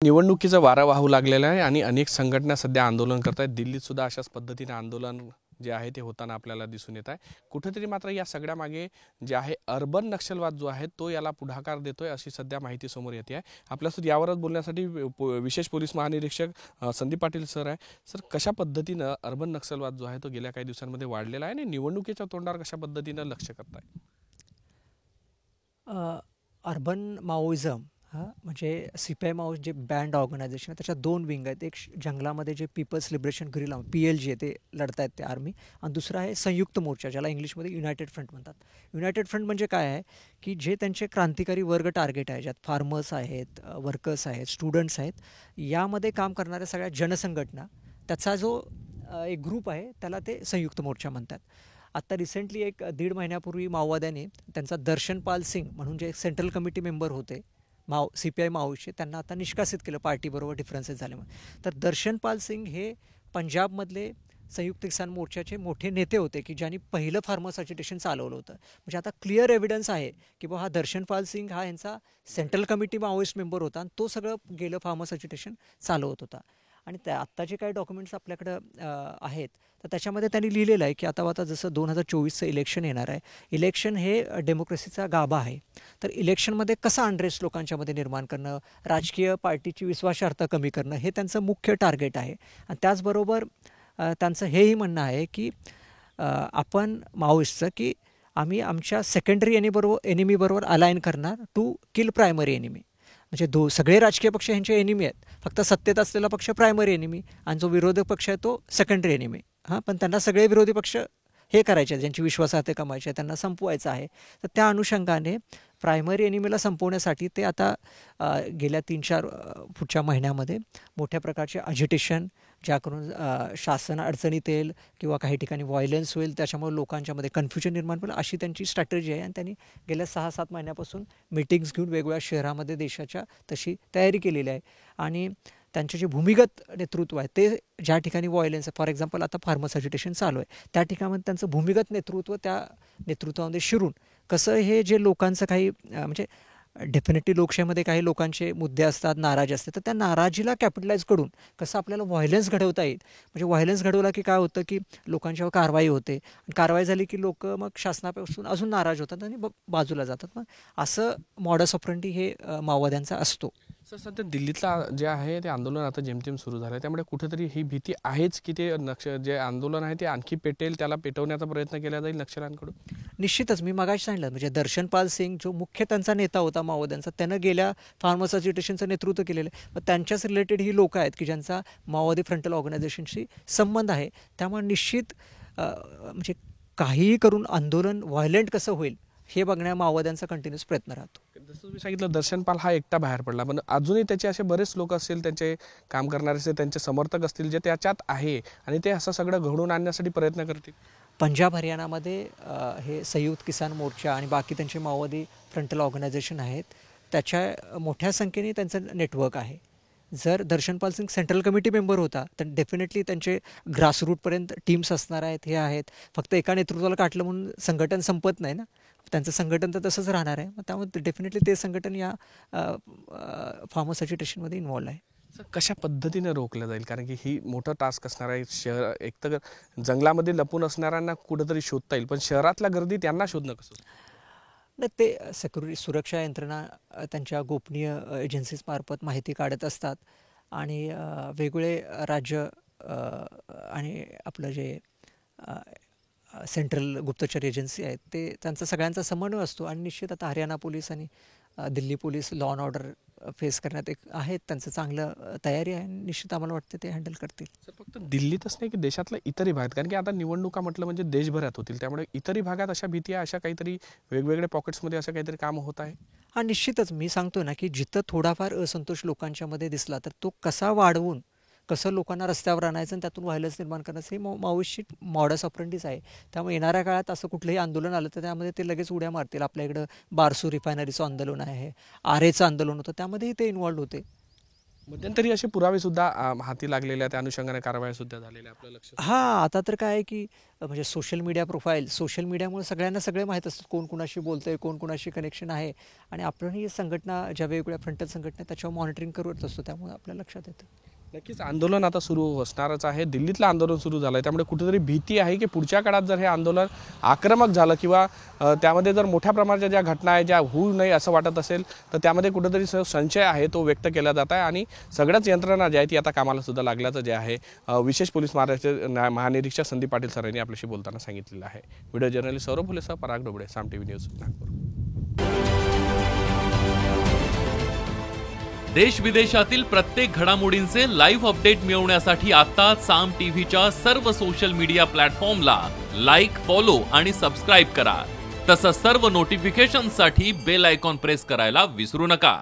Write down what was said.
निवडणुकीचा वारा वाहू लागलेला आहे आणि अनेक संघटना सध्या आंदोलन करत आहेत। दिल्लीत सुद्धा अशाच पद्धतीने आंदोलन जे आहे ते होताना आपल्याला दिसून येत आहे। कुठेतरी मात्र या सगळ्या मागे जे आहे अर्बन नक्षलवाद जो आहे तो याला पुढाकार देतोय अशी सध्या माहिती समोर येते आहे। आपल्यासोबत यावरच बोलण्यासाठी विशेष पोलीस महानिरीक्षक संदीप पाटील सर आहे। सर, कशा पद्धतीने अर्बन नक्षलवाद जो आहे तो गेल्या काही दिवसांमध्ये वाढलेला आहे आणि निवडणुकीच्या तोंडावर कशा पद्धतीने लक्ष करताय? अर्बन माओइझम म्हणजे CPI माओ जे बँड ऑर्गनायझेशन आहे त्याच्या दोन विंग आहेत। एक जंगलामध्ये जे पीपल्स लिबरेशन गुरिल्ला PLG आहे ते लढतायत ते आर्मी, आणि दुसरा आहे संयुक्त मोर्चा ज्याला इंग्लिशमध्ये युनायटेड फ्रंट म्हणतात। युनायटेड फ्रंट म्हणजे काय आहे की जे त्यांचे क्रांतिकारी वर्ग टार्गेट आहे, ज्यात फार्मर्स आहेत, वर्कर्स आहेत, स्टुडंट्स आहेत, यामध्ये काम करणाऱ्या सगळ्या जनसंघटना, त्याचा जो एक ग्रुप आहे त्याला ते संयुक्त मोर्चा म्हणतात। आता रिसेंटली एक 1.5 महिन्यापूर्वी माओवाद्यांनी त्यांचा दर्शनपाल सिंग म्हणून जे सेंट्रल कमिटी मेंबर होते CPI माओचे, त्यांना आता निष्कासित केलं पार्टीबरोबर डिफरन्सेस झाल्यामुळे। तर दर्शनपाल सिंग हे पंजाबमधले संयुक्त किसान मोर्चाचे मोठे नेते होते की ज्यांनी पहिलं फार्मर्स अजिटेशन चालवलं होतं। म्हणजे आता क्लिअर एव्हिडन्स आहे की हा दर्शनपाल सिंग हा यांचा सेंट्रल कमिटी माओइस्ट मेंबर होता आणि तो सगळं गेलं फार्मर्स अजिटेशन चालवत होता। आणि त्या आत्ता जे काही डॉक्युमेंट्स आपल्याकडं आहेत तर त्याच्यामध्ये त्यांनी लिहिलेलं आहे की आता जसं 2024चं इलेक्शन येणार आहे, इलेक्शन हे डेमोक्रेसीचा गाभा आहे। तर इलेक्शनमध्ये कसं अनरेस्ट लोकांच्यामध्ये निर्माण करणं, राजकीय पार्टीची विश्वासार्हता कमी करणं हे त्यांचं मुख्य टार्गेट आहे। आणि त्याचबरोबर त्यांचं हेही म्हणणं आहे की आपण माओइस्टचं की आम्ही आमच्या सेकंडरी एनिमीबरोबर अलाइन करणार टू किल प्रायमरी एनिमी। म्हणजे सगळे राजकीय पक्ष यांचे एनिमी आहेत, फक्त सत्तेत असलेला पक्ष प्रायमरी एनिमी आणि जो विरोधक पक्ष आहे तो सेकंडरी एनिमी। पण त्यांना सगळे विरोधी पक्ष हे करायचे आहेत, ज्यांची विश्वासार्हता कमायची आहे, त्यांना संपवायचं आहे। तर त्या अनुषंगाने प्रायमरी एनिमीला संपवण्यासाठी ते आता गेल्या 3-4 पुढच्या महिन्यामध्ये मोठ्या प्रकारचे अजिटेशन, ज्या करून शासन अडचणीत येईल किंवा काही ठिकाणी व्हायलन्स होईल, त्याच्यामुळे लोकांच्यामध्ये कन्फ्युजन निर्माण होईल, अशी त्यांची स्ट्रॅटेजी आहे। आणि त्यांनी गेल्या 6-7 महिन्यापासून मीटिंग्स घेऊन वेगवेगळ्या शहरामध्ये देशाच्या तशी तयारी केलेली आहे। आणि त्यांचे जे भूमिगत नेतृत्व आहे ते ज्या ठिकाणी व्हायलन्स आहे, फॉर एक्झाम्पल आता फार्मर्स अजिटेशन चालू आहे, त्या ठिकाणी त्यांचं भूमिगत नेतृत्व त्या नेतृत्वामध्ये शिरून कसं हे जे लोकांचं काही म्हणजे डेफिनेटली लोकशाहीमध्ये काही लोकांचे मुद्दे असतात, नाराजी असते, तर त्या नाराजीला कॅपिटलाइज करून कसं आपल्याला व्हायलन्स घडवता येईल। म्हणजे व्हायलन्स घडवला की काय होतं की लोकांच्यावर कारवाई होते, कारवाई झाली की लोक मग शासनापासून अजून नाराज होतात आणि बाजूला जातात। मग असं मॉडस ऑपरेंडी हे माओवाद्यांचा असतो। सर, सध्या दिल्लीतला जे आहे ते आंदोलन आता जेमतेम सुरू झालं आहे, त्यामुळे कुठेतरी ही भीती आहेच की ते जे आंदोलन आहे ते आणखी पेटेल, त्याला पेटवण्याचा प्रयत्न केला जाईल नक्षल्यांकडून? निश्चितच मी मगाशी सांगितलं, म्हणजे दर्शनपाल सिंग जो मुख्य त्यांचा नेता होता माओवाद्यांचा, त्यानं गेल्या फार्मर्स अजिटेशनचं नेतृत्व केलेलं आहे। मग त्यांच्याच रिलेटेड ही लोक आहेत की ज्यांचा माओवादी फ्रंटल ऑर्गनायझेशनशी संबंध आहे। त्यामुळे निश्चित म्हणजे काहीही करून आंदोलन व्हायलेंट कसं होईल हे बघण्या माओवाद्यांचा कंटिन्यूस प्रयत्न राहतो। जसं तुम्ही सांगितलं दर्शनपाल हा एकटा बाहेर पडला, पण अजूनही त्याचे असे बरेच लोक असतील, त्यांचे काम करणारे असतील, त्यांचे समर्थक असतील जे त्याच्यात आहे आणि ते असं सगळं घडवून आणण्यासाठी प्रयत्न करतील। पंजाब हरियाणामध्ये हे संयुक्त किसान मोर्चा आणि बाकी त्यांचे माओवादी फ्रंटल ऑर्गनायझेशन आहेत, त्याच्या मोठ्या संख्येने त्यांचं नेटवर्क आहे। जर Darshanpal Singh central committee member होता तर डेफिनेटली त्यांचे ग्रासरूटपर्यंत टीम्स असणार आहेत, हे आहेत। फक्त एका नेतृत्वाला काटलं म्हणून संघटन संपत नाही ना, त्यांचं संघटन तर तसंच राहणार आहे। मग त्यामुळे डेफिनेटली ते संघटन या फार्मर्स अजिटेशनमध्ये इन्व्हॉल्व आहे। कशा पद्धतीने रोखलं जाईल, कारण की ही मोठं टास्क असणार आहे। शहर एक तर जंगलामध्ये लपून असणाऱ्यांना कुठेतरी शोधता येईल, पण शहरातल्या गर्दीत यांना शोधणं कसं? नाही, ते सुरक्षा यंत्रणा त्यांच्या गोपनीय एजन्सीज मार्फत माहिती काढत असतात आणि वेगवेगळे राज्य आणि आपलं जे सेंट्रल गुप्तचर एजन्सी आहेत ते त्यांचा सगळ्यांचा समन्वय असतो। आणि निश्चित आता हरियाणा पोलीस आणि Delhi police law and order face करण्यात आहेत, त्यांचं चांगलं तयारी आहे, निश्चित आम्हाला वाटतं ते हँडल करतील। सर, फक्त दिल्लीतच नाही की देशातल्या इतरही भागात, कारण की आता निवडणुका म्हटलं म्हणजे देशभरात होतील, त्यामुळे इतरही भागात अशा भीती आहे, अशा काहीतरी वेगवेगळ्या पॉकेट्समध्ये असं काहीतरी काम होत आहे? निश्चितच मी सांगतो ना की जिथं थोडाफार असंतोष लोकांच्यामध्ये दिसला तर तो कसा वाढवून कसं लोकांना रस्त्यावर आणायचं आणि त्यातून व्हायलन्स निर्माण करायचं हे माओइस्टची मॉडस ऑपरेंडीच आहे। त्यामुळे येणाऱ्या काळात असं कुठलंही आंदोलन आलं तर त्यामध्ये ते लगेच उड्या मारतील। आपल्या इकडं बारसू रिफायनरीचं आंदोलन आहे, आरेचं आंदोलन होतं, त्यामध्येही ते इन्व्हॉल्व होते। मध्यंतरी असे पुरावे सुद्धा हाती लागलेले आहेत, त्या अनुषंगाने कारवाया सुद्धा झालेल्या आपलं लक्ष. हां, आता तर काय आहे की म्हणजे सोशल मीडिया प्रोफाईल, सोशल मीडियामुळे सगळ्यांना सगळे माहीत असतात, कोण कुणाशी बोलतंय, कोण कुणाशी कनेक्शन आहे आणि आपणही संघटना ज्या वेगवेगळ्या फ्रंटल संघटना आहेत, त्याच्यावर मॉनिटरिंग करत असतो, त्यामुळे आपल्या लक्षात येतं. नक्कीच आंदोलन आता सुरू असणारच आहे. दिल्लीतलं आंदोलन सुरू झालं आहे, त्यामुळे कुठेतरी भीती आहे की पुढच्या काळात जर हे आंदोलन आक्रमक झालं किंवा त्यामध्ये जर मोठ्या प्रमाणाच्या ज्या घटना आहेत ज्या होऊ नये असं वाटत असेल तर त्यामध्ये कुठेतरी संशय आहे तो व्यक्त केला जात आहे आणि सगळ्याच यंत्रणा जी आहे ती आता कामाला सुद्धा लागल्याचं जे आहे विशेष पोलीस महानिरीक्षक संदीप पाटील सरांनी आपल्याशी बोलताना सांगितलेलं आहे. व्हिडिओ जर्नलिस्ट सौरभ फुलेसह पराग डोबळे, साम टीव्ही न्यूज, नागपूर. देश विदेशातील प्रत्येक घडामोडींचे लाईव्ह अपडेट मिळवण्यासाठी आता साम टीव्हीच्या सर्व सोशल मीडिया प्लॅटफॉर्मला लाईक, फॉलो आणि सबस्क्राईब करा. तसंच सर्व नोटिफिकेशनसाठी बेल आयकॉन प्रेस करायला विसरू नका.